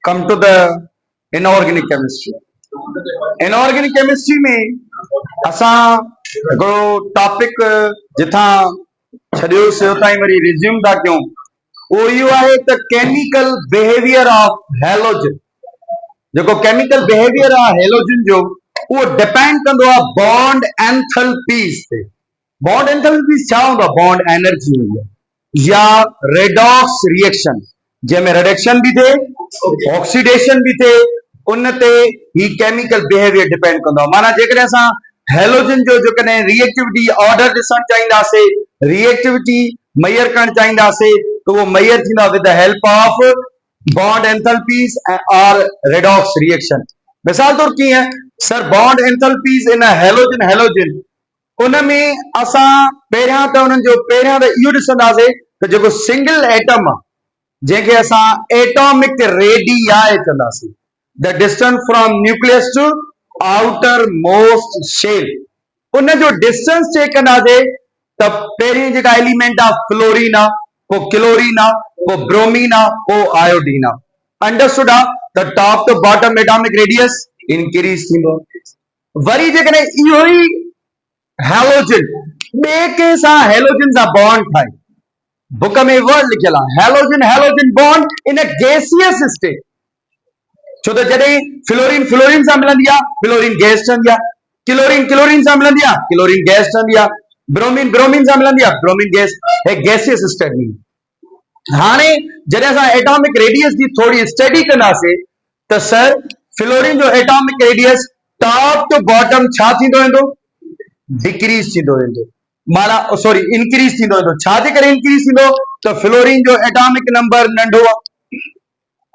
come to the inorganic chemistry. Inorganic chemistry में असां हिकिड़ो टॉपिक जिथां छॾियो से उतां ई वरी रिज्यूम था कयूं, उहो इहो आहे त केमिकल बिहेवियर ऑफ हेलोजन। जेको केमिकल बिहेवियर आहे हेलोजन जो, उहो डिपेंड कंदो आहे बॉन्ड एंथैल्पीज़ ते। बॉन्ड एंथैल्पीज़ छा हूंदो आहे? बॉन्ड एनर्जी हूंदी आहे या रेडॉक्स रिएक्शन, जंहिंमें रिडक्शन भी थे ऑक्सीडेशन भी थे, उन ते ही केमिकल बिहेवियर डिपेंड कंदो आहे। माना जेकॾहिं असां हेलोजन जो जेकॾहिं रिएक्टिविटी ऑर्डर ॾिसणु चाहींदासीं, रिएक्टिविटी मैयर करणु चाहींदासीं, त उहो मैयर थींदो with the help of bond enthalpies और रेडॉक्स रिएक्शन। मिसाल तौर कीअं सर बॉन्ड एंथैल्पीज़ इन हेलोजन हेलोजन उन में असां पहिरियां त उन्हनि जो पहिरियां त इहो ॾिसंदासीं त जेको सिंगल एटम आहे, जंहिंखे असां एटॉमिक रेडियाई चवंदासीं, the distance from nucleus to outermost shell, उन जो डिस्टेंस चेक कंदासीं त पहिरीं जेका एलिमेंट आहे फ्लोरीन आहे, पोइ क्लोरीन आहे, पोइ ब्रोमीन आहे, पोइ आयोडीन आहे। अंडरस्टूड आहे त top to bottom atomic radius increase थींदो। वरी जेकॾहिं इहो ई हेलोजन ॿिए कंहिं सां हेलोजन सां बॉन्ड ठाहे, बुक में वर्ड लिखियल आहे halogen halogen bond in a gaseous state. छो त जॾहिं फ्लोरीन फ्लोरीन सां मिलंदी आहे, फ्लोरीन गैस ठहंदी आहे, क्लोरीन क्लोरीन सां मिलंदी आहे, क्लोरीन गैस ठहंदी आहे, ब्रोमीन ब्रोमीन सां मिलंदी आहे, ब्रोमीन गैस, गैसियस स्टेट में। हाणे जॾहिं असां एटॉमिक रेडियस जी थोड़ी स्टडी कंदासीं त सर फ्लोरीन जो atomic radius top to bottom छा थींदो वेंदो? डिक्रीज थींदो वेंदो, माना सॉरी इंक्रीज थींदो वेंदो। छा जे करे इंक्रीज थींदो? त फ्लोरीन जो एटॉमिक नंबर नंढो आहे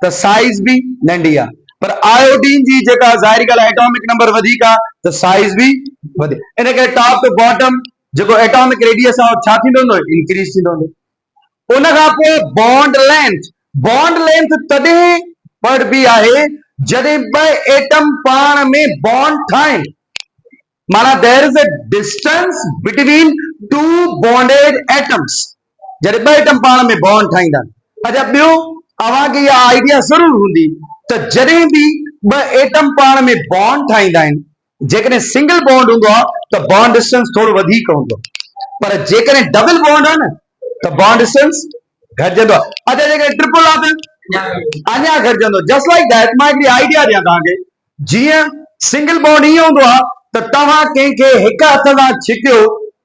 त साइज भी नंढी आहे, पर आयोडीन जी जेका ज़ाहिरी ॻाल्हि आहे एटॉमिक नंबर वधीक आहे त साइज भी वधीक। इन करे टॉप टू बॉटम जेको एटॉमिक रेडियस आहे छा थींदो वेंदो? इंक्रीज थींदो वेंदो। उन खां पोइ बॉन्ड लेंथ तॾहिं पढ़बी आहे जॾहिं ॿ एटम पाण में बॉन्ड ठाहिनि, माना there is a distance between two bonded atoms. जॾहिं ॿ एटम पाण में बॉन्ड ठाहींदा। अच्छा ॿियो अव्हांखे इहा आइडिया ज़रूर हूंदी त जॾहिं बि ॿ एटम पाण में बॉन्ड ठाहींदा आहिनि, जेकॾहिं सिंगल बॉन्ड हूंदो आहे त बॉन्ड डिस्टेंस थोरो वधीक हूंदो, पर जेकॾहिं डबल बॉन्ड आहे न त बॉन्ड डिस्टेंस घटिजंदो आहे। अच्छा जेकॾहिं ट्रिपल आहे त अञा घटिजंदो। जस्ट लाइक दैट मां हिकिड़ी आइडिया ॾियां तव्हांखे। जीअं सिंगल बॉन्ड ईअं हूंदो आहे त तव्हां कंहिंखे हिकु हथ सां छिकियो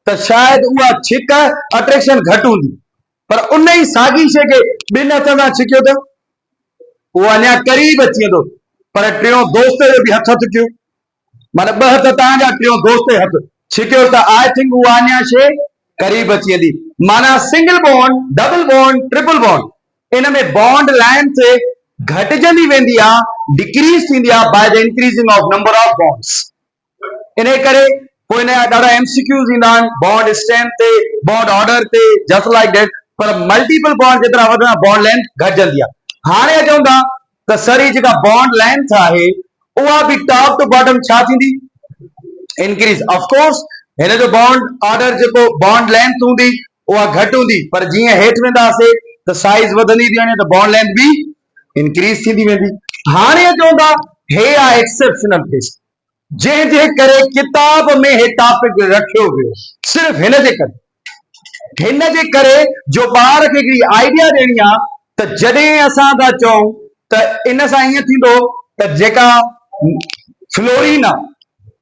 त शायदि उहा छिक अट्रैक्शन घटि हूंदी, पर उन ई साॻी शइ खे ॿिनि हथनि सां छिकियो त उहो अञा करीब अची वेंदो। पर टियों दोस्त जो बि हथ कयो, माना ॿ हथ तव्हांजा टियों दोस्त जो हथ छिकियो त आई थिंक उहा अञा शइ करीब अची वेंदी। माना single bond, double bond, triple bond, इन में बॉन्ड लेंथ घटिजंदी वेंदी आहे, डिक्रीज थींदी आहे by the increasing of number of bonds. इन करे पोइ इन जा ॾाढा एमसीक्यूज़ ईंदा आहिनि बॉन्ड स्ट्रेंथ ते, बॉन्ड ऑर्डर ते, जस्ट लाइक दैट। पर मल्टीपल बॉन्ड जेतिरा वधंदा बॉन्ड लेंथ घटिजंदी आहे। हाणे अचूं था त सर ही जेका बॉन्ड लेंथ आहे उहा बि टॉप टू बॉटम छा थींदी? इंक्रीज। ऑफ कोर्स हिन जो बॉन्ड ऑर्डर जेको बॉन्ड लेंथ हूंदी उहा घटि हूंदी, पर जीअं हेठि वेंदासीं त साइज वधंदी थी वञे त बॉन्ड लेंथ बि इंक्रीज थींदी वेंदी। हाणे अचूं था हे आहे एक्सेप्शनल केस, जंहिंजे करे किताब में हे टॉपिक रखियो वियो, सिर्फ़ हिन जे करे। हिन जे करे जो ॿार खे हिकिड़ी आइडिया ॾियणी आहे त जॾहिं असां था चऊं त इन सां ईअं थींदो त जेका फ्लोरीन आहे,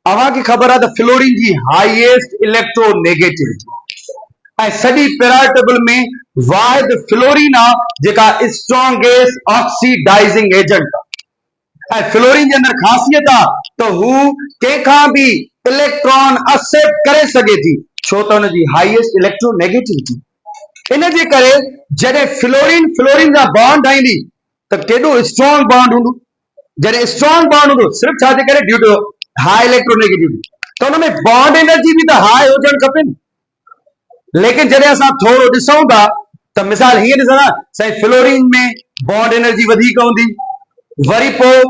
अव्हांखे ख़बर आहे त फ्लोरीन जी हाईएस्ट इलेक्ट्रोनेगेटिविटी ऐं सॼी पीरियड टेबल में वाहिद फ्लोरीन आहे जेका स्ट्रॉन्गेस्ट ऑक्सीडाइजिंग एजेंट आहे। ऐं फ्लोरीन जे अंदरि ख़ासियत आहे त हू कंहिंखां बि इलेक्ट्रॉन एक्सेप्ट करे सघे थी, छो त हुनजी हाईएस्ट इलेक्ट्रोनेगेटिविटी। इन जे करे जॾहिं फ्लोरीन फ्लोरीन जा बॉन्ड ठाहींदी त केॾो स्ट्रॉन्ग बॉन्ड हूंदो। जॾहिं स्ट्रॉन्ग बॉन्ड हूंदो सिर्फ़ छा जे करे? Due to high electronegativity. त हुन में बॉन्ड एनर्जी बि त हाई हुजणु खपे। लेकिन जॾहिं असां थोरो ॾिसूं था त मिसाल हीअं ॾिसंदा साईं फ्लोरीन में बॉन्ड एनर्जी वधीक हूंदी, वरी पोइ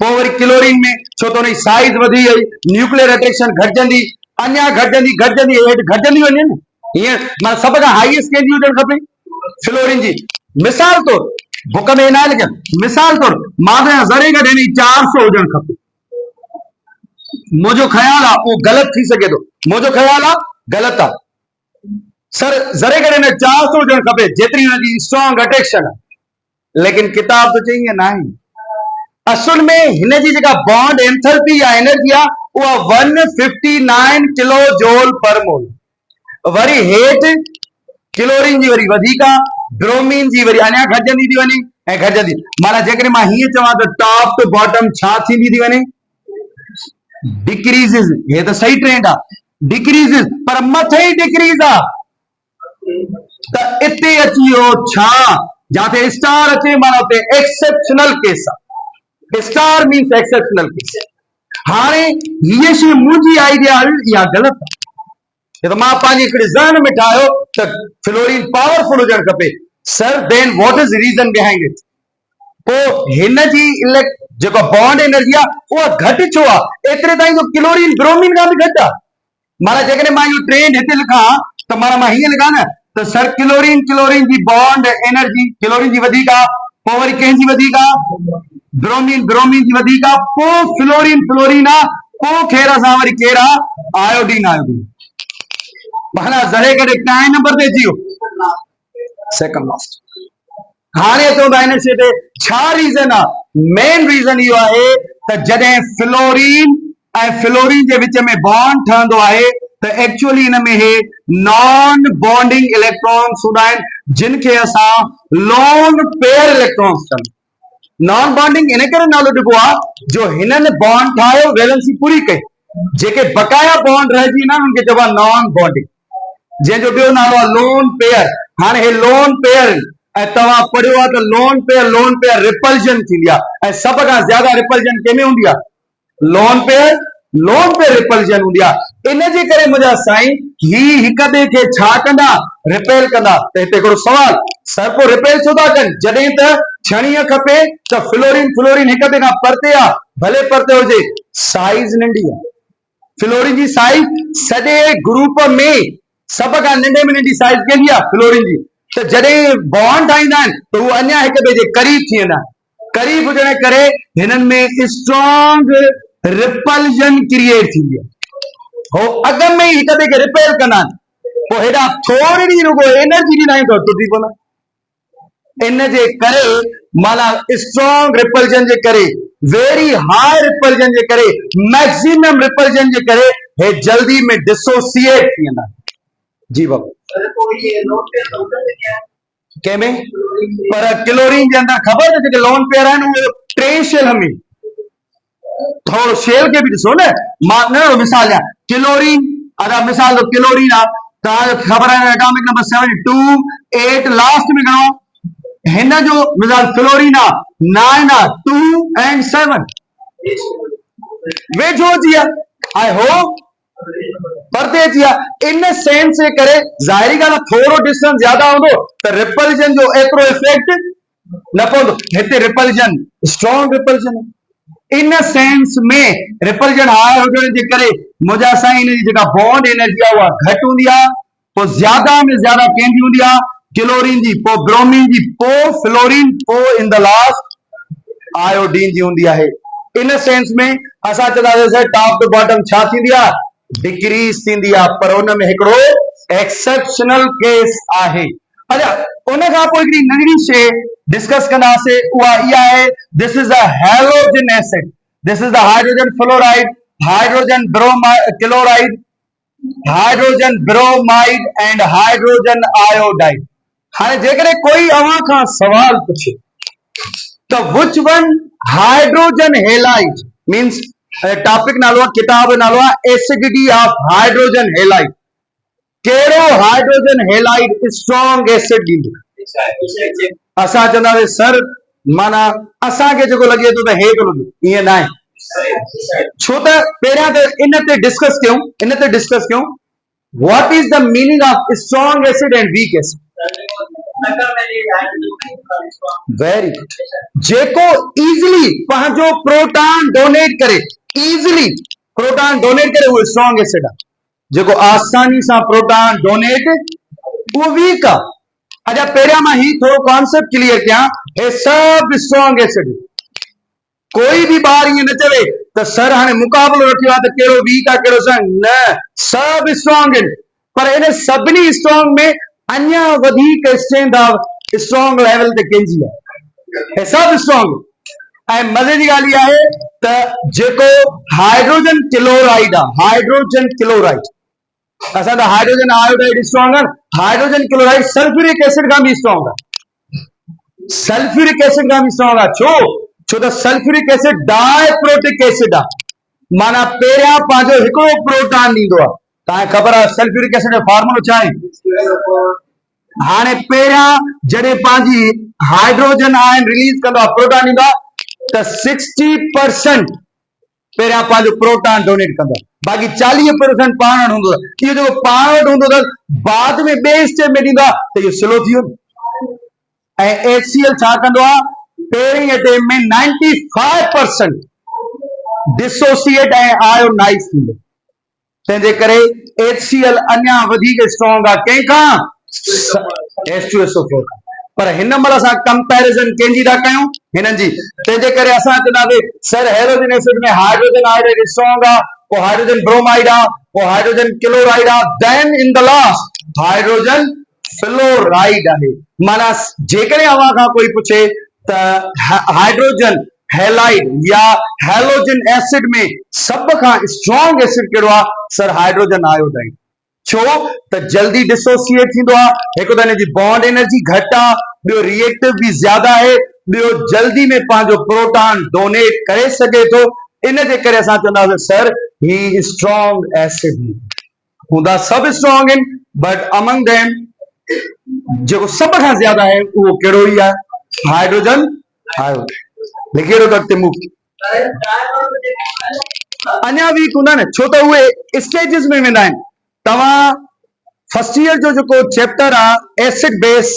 वरी क्लोरीन में छो त हुनजी साइज वधी वई, न्यूक्लियर अट्रैक्शन घटिजंदी, अञा घटिजंदी घटिजंदी हेठि घटिजंदी वञे न। हीअं माना सभ खां हाईएस्ट कंहिंजी हुजणु खपे? फ्लोरीन जी। मिसाल तौर बुक में ना लिखियल। मिसाल तौर मां ज़रे गॾु 400 हुजणु खपे। मुझो ख्याल आहे वो गलत थी सके तो, मुझो ख्याल आहे गलत आहे। सर ज़रे गॾु 400 हुजणु खपे जेतिरी हुनजी स्ट्रॉन्ग अट्रैक्शन आहे। लेकिन किताब तो चई ना ही। असल में हिन जी जेका बॉन्ड एंथैल्पी या एनर्जी आहे उहा 159 किलो जूल पर मोल। वरी हेठि क्लोरीन जी वरी वधीक आहे, ब्रोमीन जी वरी अञा घटिजंदी थी वञे ऐं घटिजंदी। माना जेकॾहिं मां हीअं चवां त टॉप टू बॉटम छा थींदी थी वञे, डिक्रीज़िस। हे त सही ट्रेंड आहे, डिक्रीज़िस, पर मथे ई डिक्रीज़ आहे। त इते अची वियो छा, जाते स्टार अचे माना उते एक्सेप्शनल केस आहे। Star means exceptional case. हाणे हीअ शइ मुंहिंजी आइडिया या ग़लति आहे। तो मां पंहिंजे हिकिड़े ज़हन में ठाहियो त फ्लोरीन पावरफुल हुजणु खपे। Sir then what is reason behind it? पोइ हिन जी जेको बॉन्ड एनर्जी आहे उहा घटि छो आहे? एतिरे ताईं जो क्लोरीन ब्रोमीन खां बि घटि आहे। माना जेकॾहिं मां इहो ट्रेंड हिते लिखां त माना मां हीअं लिखां न त सर क्लोरीन जी बॉन्ड एनर्जी क्लोरीन जी वधीक आहे, पोइ वरी कंहिंजी वधीक आहे, ब्रोमीन जी वधीक आहे, पोइ फ्लोरीन आहे, पोइ खेर सां वरी केरु आहे, आयोडीन। माना ज़रे गॾु काएं नंबर ते अची वियो, सेकंड लास्ट। हाणे अचूं था हिन शइ ते छा रीज़न आहे? मेन रीज़न इहो आहे त जॾहिं फ्लोरीन जे विच में बॉन्ड ठहंदो आहे त एक्चुअली हिन में हे नॉन बॉन्डिंग इलेक्ट्रॉन्स हूंदा आहिनि जिन खे असां लोन पेयर इलेक्ट्रॉन्स चवंदा। नॉन बॉन्डिंग इन करे नालो ॾिबो आहे जो हिननि बॉन्ड ठाहियो, वैलेंसी पूरी कई, जेके बकाया बॉन्ड रहिजी ना उनखे चइबो आहे नॉन बॉन्डिंग, जंहिंजो ॿियो नालो आहे लोन पेयर। हाणे हे लोन पेयर ऐं तव्हां पढ़ियो आहे त लोन पेयर रिपल्जन थींदी आहे ऐं सभ खां ज्यादा रिपल्जन कंहिंमें हूंदी आहे? लोन पेयर रिपल्जन हूंदी आहे। इन जे करे मुंहिंजा साईं ही हिक ॿिए खे छा कंदा? रिपेल कंदा। त हिते हिकिड़ो सवाल, सर पोइ रिपेल छो था कनि जॾहिं त छणीअ खपे त फ्लोरीन हिक ॿिए खां परते आहे, भले परते हुजे, साइज नंढी आहे। फ्लोरीन जी साइज सॼे ग्रुप में सभ खां नंढे में नंढी साइज कंहिंजी आहे? फ्लोरीन जी। त जॾहिं बॉन्ड ठाहींदा आहिनि त उहे अञा हिक ॿिए जे करीब थी वेंदा आहिनि। करीब हुजण जे करे हिननि में स्ट्रॉन्ग रिपल्जन क्रिएट थींदी आहे। हो अॻ में ई हिक ॿिए खे रिपेल कंदा आहिनि, पोइ हेॾा थोरी रुगो एनर्जी ॾींदा आहियूं त टुटी पवंदा। इन जे करे माना स्ट्रॉन्ग रिपल्जन जे करे, वेरी हाई रिपल्जन जे करे, मैक्सिमम रिपल्जन जे करे हे जल्दी में डिसोसिएट थी वेंदा। जी बाबू कंहिंमें? पर क्लोरीन जे अंदर ख़बर त जेके लोन पेयर आहिनि उहे टे शेल में, थोरो शेल खे बि ॾिसो न। मां न मिसाल ॾियां, क्लोरीन अगरि मिसाल क्लोरीन आहे तव्हांखे ख़बर आहे एटॉमिक नंबर 728 लास्ट में घणो? हिन जो मिसाल फ्लोरीन आहे 9 आहे, 2 and 7 वेझो अची विया। आई होप परते अची विया। इन सेंस जे करे ज़ाहिरी ॻाल्हि आहे थोरो डिस्टेंस ज्यादा हूंदो त रिपल्जन जो एतिरो इफेक्ट न पवंदो। हिते repulsion strong repulsion, in sense में रिपल्जन हाई हुजण जे करे मुंहिंजा साईं इन जी जेका बॉन्ड एनर्जी आहे उहा घटि हूंदी आहे। पोइ ज्यादा में ज्यादा कंहिंजी हूंदी आहे? क्लोरीन जी, पोइ ब्रोमीन जी, पोइ फ्लोरीन, पोइ इन द लास्ट आयोडीन जी हूंदी आहे। इन सेंस में असां चवंदासीं टॉप टू बॉटम छा थींदी आहे? डिक्रीज थींदी आहे। पर उन में हिकिड़ो एक्सेप्शनल केस आहे। अच्छा, उन खां पोइ हिकिड़ी नंढड़ी शइ डिस्कस कंदासीं, उहा इहा आहे, this is a halogen acid, this is the hydrogen fluoride, hydrogen chloride, hydrogen bromide and hydrogen iodide. हाणे जेकॾहिं कोई अव्हां खां सवाल पुछे त which one hydrogen halide means topic नालो आहे, किताब नालो आहे एसिडिटी ऑफ हाइड्रोजन हेलाइड। कहिड़ो हाइड्रोजन हेलाइड स्ट्रॉन्ग एसिड ॾींदो? असां चवंदासीं सर माना असांखे जेको लॻे थो त हे थो लॻे, ईअं न आहे। छो त पहिरियां त इन ते डिस्कस कयूं what is the meaning of strong acid and weak acid. वेरी जेको इजीली पंहिंजो प्रोटॉन डोनेट करे, उहो स्ट्रॉन्ग एसिड आहे। जेको आसानी सां प्रोटॉन डोनेट, उहो वीक आहे। अच्छा पहिरियां मां ही थोरो कॉन्सेप्ट क्लियर कयां, हे सब स्ट्रॉन्ग एसिड। कोई भी ॿार ईअं न चवे त सर हाणे मुक़ाबलो रखियो आहे त कहिड़ो वीक आहे कहिड़ो स्ट्रॉन्ग, न सब स्ट्रॉन्ग आहिनि, पर इन सभिनी स्ट्रॉन्ग में अञा वधीक स्ट्रेंथ ऑफ स्ट्रॉन्ग लेवल ते कंहिंजी आहे, हे सब स्ट्रॉन्ग। ऐं मज़े जी ॻाल्हि इहा आहे त जेको हाइड्रोजन क्लोराइड आहे, हाइड्रोजन क्लोराइड, असां त हाइड्रोजन आयोडाइड स्ट्रॉन्ग आहे, हाइड्रोजन क्लोराइड सल्फ्यूरिक एसिड खां बि स्ट्रॉन्ग आहे, सल्फ्यूरिक एसिड खां बि स्ट्रॉन्ग आहे। छो त सल्फ्यूरिक एसिड डाइप्रोटिक एसिड आहे, माना पहिरियां पंहिंजो हिकिड़ो प्रोटॉन ॾींदो आहे। तव्हांखे ख़बर आहे सल्फ्यूरिक एसिड जो फॉर्मूलो छा आहे? हाणे पहिरियां जॾहिं पंहिंजी हाइड्रोजन आयन रिलीज कंदो आहे, प्रोटॉन ॾींदो आहे, त 60% पहिरियां पंहिंजो प्रोटॉन डोनेट कंदो आहे, बाक़ी 40% पाण वटि हूंदो आहे। इहो जेको पाण वटि हूंदो अथसि बाद में ॿिए स्टेप में ॾींदो आहे त इहो स्लो थी वियो। ऐं HCl छा कंदो आहे, पहिरीं अटैम्प में 95% डिसोसिएट ऐं आयोनाइज़ थींदो, तंहिंजे करे HCl अञा वधीक स्ट्रॉन्ग आहे कंहिंखां, H2SO4 खां। पर हिन महिल असां कंपैरिजन कंहिंजी था कयूं, हिननि जी। तंहिंजे करे असां चवंदासीं सर हेलोजन एसिड में हाइड्रोजन आयोडाइड स्ट्रॉन्ग आहे, पोइ हाइड्रोजन ब्रोमाइड आहे, पोइ हाइड्रोजन क्लोराइड आहे, then in the last hydrogen fluoride आहे। माना जेकॾहिं अव्हां खां कोई पुछे त हाइड्रोजन हैलाइड या हैलोजन एसिड में सब खां स्ट्रॉन्ग एसिड कहिड़ो आहे, सर हाइड्रोजन आयोडाइड। छो त जल्दी डिसोसिएट थींदो आहे, हिकु त हिन जी बॉन्ड एनर्जी घटि आहे, ॿियो रिएक्टिव बि ज्यादा आहे, ॿियो जल्दी में पंहिंजो प्रोटॉन डोनेट करे सघे थो। इन जे करे असां चवंदासीं सर ही स्ट्रॉन्ग एसिड। हूंदा सब स्ट्रॉन्ग आहिनि, बट अमंग देम जेको सब खां ज्यादा आहे उहो कहिड़ो ई आहे, हाइड्रोजन आयोडाइड। लिखी वठो अॻिते मूं अञा वीक हूंदा न, छो त उहे स्टेजिस में वेंदा आहिनि। तव्हां फर्स्ट ईयर जो जेको चैप्टर आहे एसिड बेस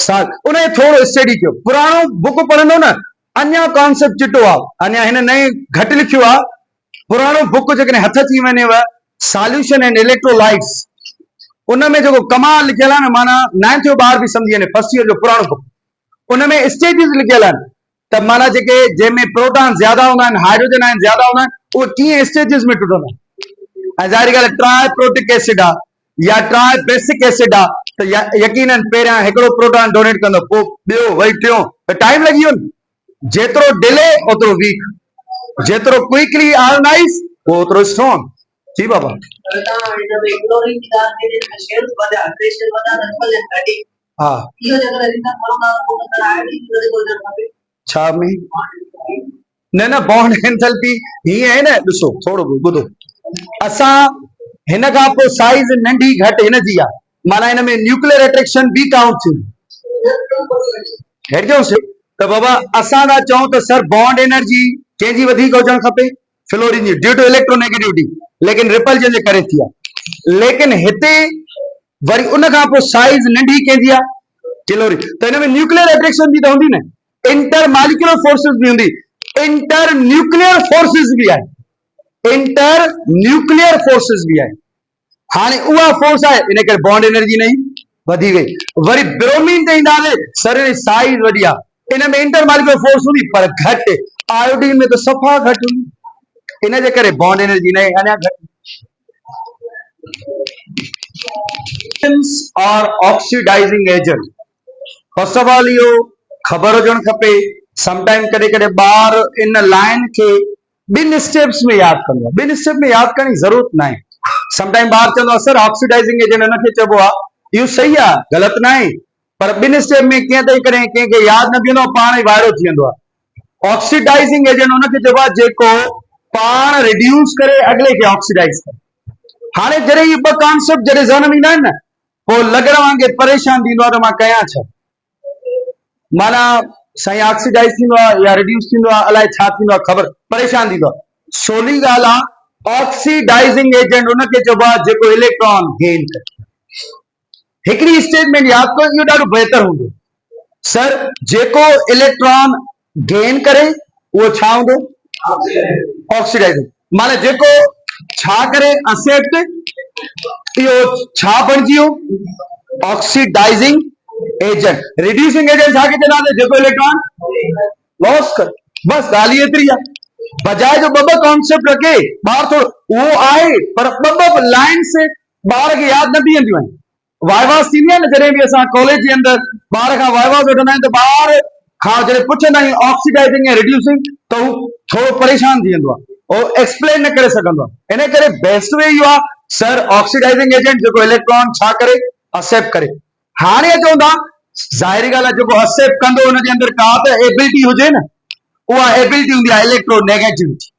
साल्ट, उन थोरो स्टडी कयो, पुराणो बुक पढ़ंदो न अञा कॉन्सेप्ट चिटो आहे, अञा हिन नए घटि लिखियो आहे। पुराणो बुक जेकॾहिं हथ अची वञेव, सॉल्यूशन एंड इलेक्ट्रोलाइट्स, उन में जेको कमाल लिखियल आहे न, माना 9th जो ॿार बि सम्झी वञे, फर्स्ट ईयर जो पुराणो बुक, उन में स्टेजिस लिखियल आहिनि त माना जेके जंहिंमें प्रोटॉन ज्यादा हूंदा आहिनि, हाइड्रोजन आयन ज्यादा हूंदा आहिनि, उहे कीअं स्टेजिस में टुटंदा आहिनि। ऐं ज़ाहिर ॻाल्हि आहे ट्राइप्रोटिक एसिड आहे या ट्राइबेसिक एसिड आहे, त यकीनन पहिरियां हिकिड़ो प्रोटॉन डोनेट कंदो, पोइ ॿियो, वरी टियों, त टाइम लॻी वियो न। जेतिरो डिले ओतिरो वीक, जेतिरो क्विकली आयोनाइज ओतिरो स्ट्रॉन्ग। जी बाबा हा छा में न न बॉन्ड एंथैल्पी हीअं आहे न, ॾिसो थोरो ॿुधो, असां हिन खां पोइ साइज नंढी घटि हिन जी आहे, माना हिन में न्यूक्लियर अट्रैक्शन बि काउंट थींदी। त बाबा असां था चऊं त सर बॉन्ड एनर्जी कंहिंजी वधीक हुजणु खपे, फ्लोरीन जी, ड्यू टू इलेक्ट्रोनेगेटिविटी, लेकिन रिपल्जन जे करे थी आहे। लेकिन हिते वरी उन खां पोइ साइज नंढी कंहिंजी आहे, क्लोरीन। त हिन में न्यूक्लियर अट्रैक्शन बि त हूंदी न, इंटर मॉलिक्यूलर फोर्सेस बि हूंदी, इंटर न्यूक्लियर फोर्सेस बि आहे, इंटर न्यूक्लियर फोर्सेस बि आहे। हाणे उहा फोर्स आहे, इन करे बॉन्ड एनर्जी नहीं वधी गई। वरी ब्रोमीन ते ईंदासीं, सर साइज वधी आहे, इन में इंटर मॉलिक्यूलर फोर्स हूंदी पर घटि, आयोडीन में त सफ़ा घटि हूंदी, इन जे करे बॉन्ड एनर्जी नहीं अञा घटि। और oxidizing agent, first of all इहो ख़बर हुजणु खपे। समटाइम कॾहिं कॾहिं ॿार इन लाइन खे ॿिनि स्टेप्स में यादि कंदो आहे, ॿिनि स्टेप में यादि करण जी ज़रूरत न आहे। समटाइम ॿार चवंदो आहे सर ऑक्सीडाइजिंग एजेंट हिनखे चइबो आहे, इहो सही आहे, ग़लति न आहे, पर ॿिनि स्टेप में कीअं तंहिं करे कंहिंखे यादि न बीहंदो, पाण ई वाइड़ो थी वेंदो आहे। ऑक्सीडाइजिंग एजेंट हुनखे चइबो आहे जेको पाण रिड्यूस करे अॻिले खे ऑक्सीडाइज करे। हाणे जॾहिं इहे ॿ कॉन्सेप्ट जॾहिं ज़हन में ईंदा आहिनि न, पोइ लॻण वांगुरु परेशान थींदो आहे त मां कयां छा, माना साईं ऑक्सीडाइज थींदो आहे या रिड्यूस थींदो आहे, अलाए छा थींदो आहे, ख़बर, परेशान थींदो आहे। सोली ॻाल्हि आहे, ऑक्सीडाइजिंग एजेंट हुनखे चइबो आहे जेको इलेक्ट्रॉन गेन करे। हिकिड़ी स्टेटमेंट यादि कयो, इहो ॾाढो बहितर हूंदो, सर जेको इलेक्ट्रॉन गेन करे उहो छा हूंदो, ऑक्सीडाइजिंग। माना जेको छा करे, एक्सेप्ट, इहो छा बणिजी वियो, ऑक्सीडाइजिंग एजेंट। रिड्यूसिंग एजेंट छाके चवंदासीं जेको इलेक्ट्रॉन लॉस कर। बस ॻाल्हि एतिरी आहे। बजाए जो ॿ कॉन्सेप्ट रखे ॿार थोरो उहो आहे पर ॿ लाइन्स ॿार खे यादि न बीहंदियूं आहिनि। वाइवास थींदी आहे न जॾहिं बि असां कॉलेज जे अंदरि ॿार खां वाइवास वठंदा आहियूं त ॿार खां जॾहिं पुछंदा आहियूं ऑक्सीडाइजिंग ऐं रिड्यूसिंग त हू थोरो परेशान थी वेंदो आहे, उहो एक्सप्लेन न करे सघंदो आहे। इन करे बेस्ट वे इहो आहे सर ऑक्सीडाइजिंग एजेंट जेको इलेक्ट्रॉन छा करे एक्सेप्ट करे। हाणे चवंदा ज़ाहिरी ॻाल्हि आहे जेको एक्सेप्ट कंदो हुनजे अंदरि का त एबिलिटी हुजे न, उहा एबिलिटी हूंदी आहे इलेक्ट्रोनेगेटिविटी।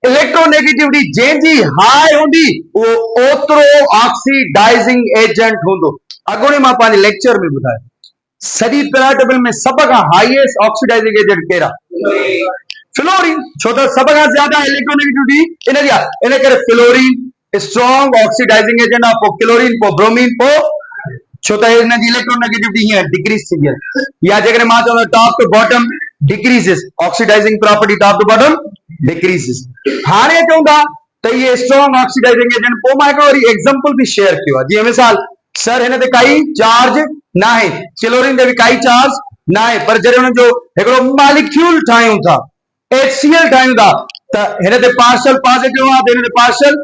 इलेक्ट्रोनेगेटिविटी जंहिंजी हाई हूंदी उहो ओतिरो ऑक्सीडाइजिंग एजेंट हूंदो। अॻोणे मां पंहिंजे लेक्चर में ॿुधायो सॼी पिरामिड टेबल में सभ खां हाईएस्ट ऑक्सीडाइजिंग एजेंट कहिड़ा? फ्लोरीन। छो त सभ खां ज्यादा इलेक्ट्रोनेगेटिविटी इन जी आहे। इन करे फ्लोरीन स्ट्रॉन्ग ऑक्सीडाइजिंग एजेंट आहे, पोइ क्लोरीन, पोइ ब्रोमीन, पोइ छो त हिन जी इलेक्ट्रोनेगेटिविटी हीअं डिक्रीज थी आहे। या जेकॾहिं मां चवंदो top to bottom decreases, oxidizing property top to bottom decreases. हाणे चवंदा त इहे स्ट्रॉन्ग ऑक्सीडाइजिंग एजेंट। पोइ मां हिकिड़ो वरी एग्जांपल बि शेयर कयो आहे। जीअं मिसाल सर हिन ते काई चार्ज न आहे, क्लोरीन ते बि काई चार्ज न आहे, पर जॾहिं हुन जो हिकिड़ो मॉलिक्यूल ठाहियूं था, HCl ठाहियूं था, त हिन ते पार्शल पॉजिटिव आहे त हिन ते पार्शल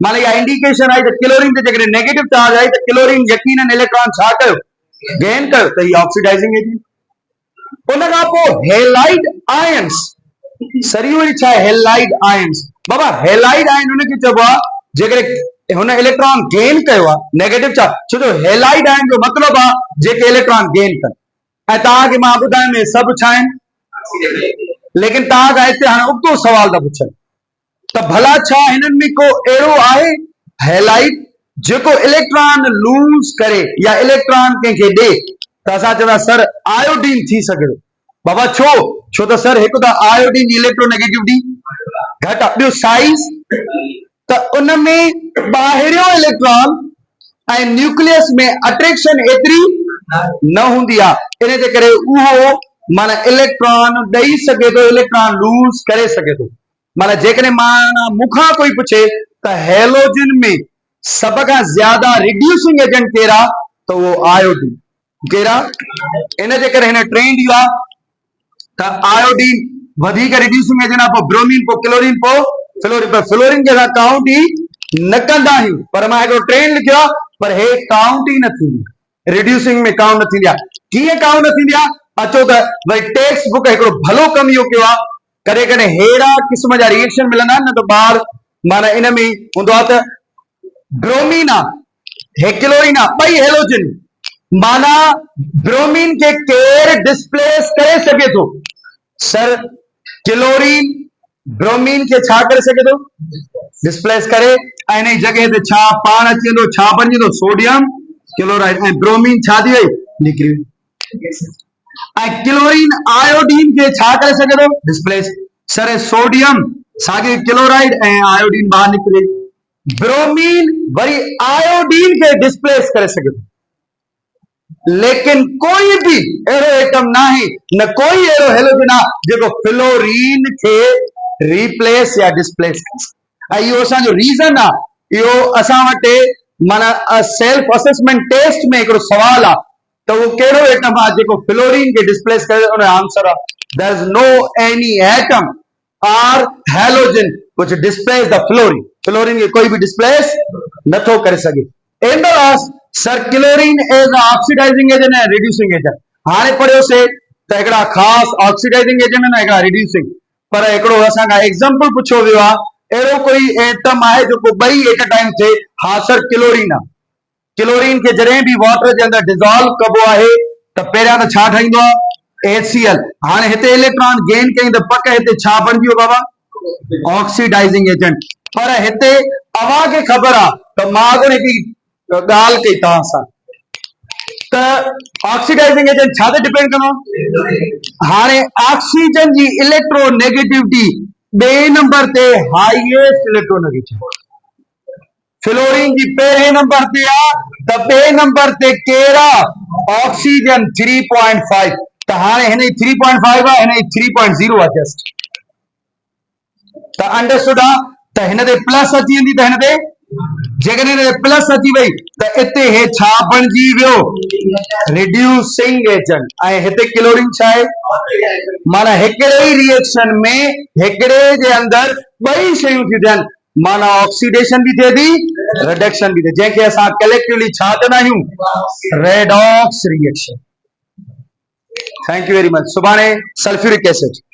माना इहा इंडिकेशन आहे त क्लोरीन ते जेकॾहिं नेगेटिव चार्ज आहे त क्लोरीन यकीनन इलेक्ट्रॉन छा कयो? गेन कयो। त हीअ ऑक्सीडाइजिंग एजेंट। उन खां पोइ हेलाइड आयंस। सर इहो छा आहे हेलाइड आयंस? बाबा हेलाइड आयन हुनखे चइबो आहे जेकॾहिं हुन इलेक्ट्रॉन गेन कयो आहे नेगेटिव चार्ज, छो जो हेलाइड आयन जो मतिलबु आहे जेके इलेक्ट्रॉन गेन कनि। ऐं तव्हांखे मां ॿुधायां इहे सभु छा आहिनि? लेकिन तव्हां खां हिते हाणे उॻतो सवाल था पुछनि त भला छा हिननि में को अहिड़ो आहे हेलाइड जेको इलेक्ट्रॉन लूज़ करे या इलेक्ट्रॉन कंहिंखे ॾे त असां चवंदा सर आयोडीन थी सघे थो। बाबा छो? छो त सर हिकु त आयोडीन जी इलेक्ट्रोनेगेटिविटी घटि आहे, ॿियो साइज त उन में ॿाहिरियों इलेक्ट्रॉन ऐं न्यूक्लियस में अट्रैक्शन एतिरी न हूंदी आहे। इन जे करे उहो माना इलेक्ट्रॉन ॾेई सघे थो, इलेक्ट्रॉन लूज़ करे सघे थो। माना जेकॾहिं माना मूंखां कोई पुछे त हेलोजन में सभ खां ज्यादा रिड्यूसिंग एजेंट कहिड़ा त उहो आयोडीन। कहिड़ा? इन जे करे हिन ट्रेंड इहो आहे त आयोडीन वधीक रिड्यूसिंग एजेंट आहे, पोइ ब्रोमीन, पोइ क्लोरीन, पोइ फ्लोरीन। पर फ्लोरीन खे असां काउंट ई न कंदा आहियूं, पर मां हिकिड़ो ट्रेंड लिखियो आहे पर हे काउंट ई न थींदी, रिड्यूसिंग में काउंट न थींदी आहे। कीअं काउंट न थींदी आहे? अचो त भई टेक्स्ट बुक हिकिड़ो भलो कमु इहो कयो आहे। कॾहिं कॾहिं अहिड़ा क़िस्म जा रिएक्शन मिलंदा आहिनि न त ॿार माना इन में हूंदो आहे त ब्रोमीन आहे, हे क्लोरीन आहे, ॿई हेलोजन, माना ब्रोमीन खे केरु डिस्प्लेस करे सघे थो? सर क्लोरीन ब्रोमीन खे छा करे सघे थो? डिस्प्लेस करे। ऐं इन जॻह ते छा पाण अची वेंदो? छा बणिजी वेंदो? Sodium chloride. ऐं ब्रोमीन छा थी वई? निकिरी वई। ऐं क्लोरीन आयोडीन खे छा करे सघे थो? डिस्प्लेस। सर सोडियम साॻे क्लोराइड ऐं आयोडीन ॿाहिरि निकिरे। ब्रोमीन वरी आयोडीन खे डिस्प्लेस करे सघे थो, लेकिन कोई भी अहिड़ो एटम न आहे, न कोई अहिड़ो हेलोजन आहे जेको फ्लोरीन खे रिप्लेस या डिस्प्लेस करे। ऐं इहो असांजो रीज़न आहे। इहो असां वटि माना सेल्फ असेसमेंट टेस्ट में हिकिड़ो सवाल आहे त उहो कहिड़ो एटम आहे जेको फ्लोरीन खे डिस्प्लेस करे? उन जो आंसर आहे there is no any atom और halogen which displace the fluorine. Fluorine खे कोई भी डिस्प्लेस नथो करे सघे। In the last sir chlorine as oxidising agent ऐं रिड्यूसिंग एजेंट। हाणे पढ़ियोसीं त हिकिड़ा ख़ासि ऑक्सीडाइजिंग एजेंट आहिनि, हिकिड़ा रिड्यूसिंग। पर हिकिड़ो असां खां एग्जांपल पुछियो वियो आहे, अहिड़ो कोई एटम आहे जेको ॿई एट अ टाइम थिए? हा सर क्लोरीन आहे। क्लोरीन खे जॾहिं बि वाटर जे अंदरि डिज़ोल्व कबो आहे त पहिरियां त छा ठहींदो आहे? HCl। हाणे हिते इलेक्ट्रॉन गेन कई त पक हिते छा बणिजी वियो बाबा? Oxidising agent. पर हिते अव्हां खे ख़बर आहे त मां अॻु हिकिड़ी ॻाल्हि कई तव्हां सां त ऑक्सीडाइजिंग एजेंट छा ते डिपेंड कंदो? हाणे ऑक्सीजन जी इलेक्ट्रोनेगेटिविटी ॿिए नंबर ते हाईएस्ट इलेक्ट्रोनेगेटिविटी, फ्लोरीन जी पहिरें नंबर ते आहे त ॿिए नंबर ते केरु आहे? ऑक्सीजन 3.5। त हाणे हिन जी 3.5 आहे, हिन जी 3.0 आहे जस्ट। त अंडरस्टूड आहे त हिन ते प्लस अची वेंदी त हिन ते जेकॾहिं प्लस अची वई त इते हे छा बणिजी वियो, रिड्यूसिंग एजेंट। ऐं हिते क्लोरीन छा आहे, माना हिकिड़े ई रिएक्शन में हिकिड़े जे अंदर ॿई शयूं थियूं थियनि, माना ऑक्सीडेशन भी थिए थी, रिडक्शन भी थिए, जंहिंखे असां कलेक्टिवली छा चवंदा आहियूं, redox reaction. Thank U very much. सुभाणे सल्फ्यूरिक एसिड।